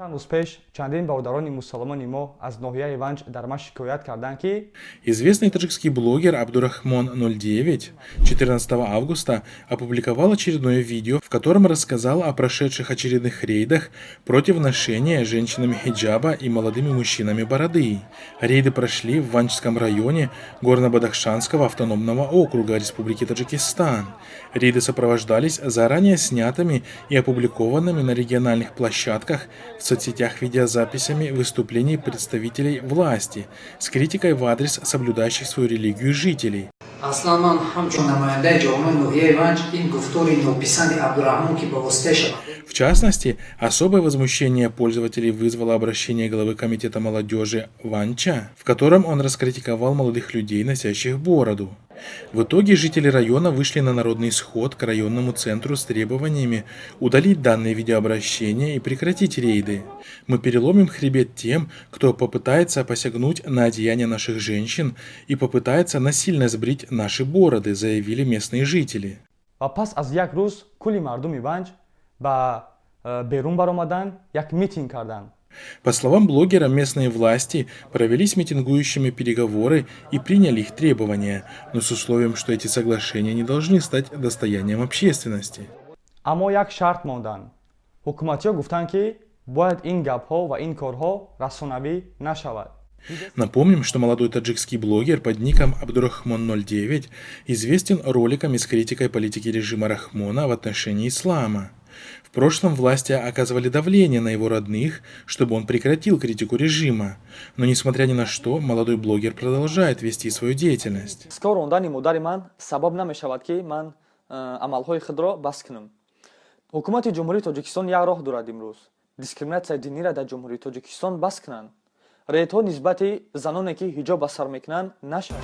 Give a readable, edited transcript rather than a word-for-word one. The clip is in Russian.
чанд рӯз пеш чандин бародарони мусулмони мо аз ноҳияи Ванҷ дар ман шикоят карданд ки Известный таджикский блогер Абдурахмон 09 14 августа опубликовал очередное видео, в котором рассказал о прошедших очередных рейдах против ношения женщинами хиджаба и молодыми мужчинами бороды. Рейды прошли в Ванчском районе Горно-Бадахшанского автономного округа Республики Таджикистан. Рейды сопровождались заранее снятыми и опубликованными на региональных площадках в соцсетях видеозаписями выступлений представителей власти с критикой в адрес соблюдающих свою религию жителей. В частности, особое возмущение пользователей вызвало обращение главы комитета молодежи Ванча, в котором он раскритиковал молодых людей, носящих бороду. В итоге жители района вышли на народный сход к районному центру с требованиями удалить данные видеообращения и прекратить рейды. Мы переломим хребет тем, кто попытается посягнуть на одеяния наших женщин и попытается насильно сбрить наши бороды, заявили местные жители. ва пас аз як рӯз кулли мардуми Ванҷ ба берун баромаданд, як митинг карданд. По словам блогера, местные власти провели с митингующими переговоры и приняли их требования, но с условием, что эти соглашения не должны стать достоянием общественности. аммо як шарт монданд. ҳукуматиҳо гуфтанд ки бояд ин гапҳо ва ин корҳо расонавӣ нашавад. Напомним, что молодой таджикский блогер под ником Абдурахмон 09 известен роликами с критикой политики режима Рахмона в отношении ислама. В прошлом власти оказывали давление на его родных, чтобы он прекратил критику режима. Но несмотря ни на что, молодой блогер продолжает вести свою деятельность. Скоро рондани модари ман сабаб намешавад ки ман амалҳои худро бас кунам. ҳукумати ҷумҳурии Тоҷикистон як роҳ дорад имрӯз. Дискриминатсияи динира дар ҷумҳурии Тоҷикистон бас кунанд. Рейдҳо нисбати заноне ки ҳиҷоб ба сар мекунанд нашавад.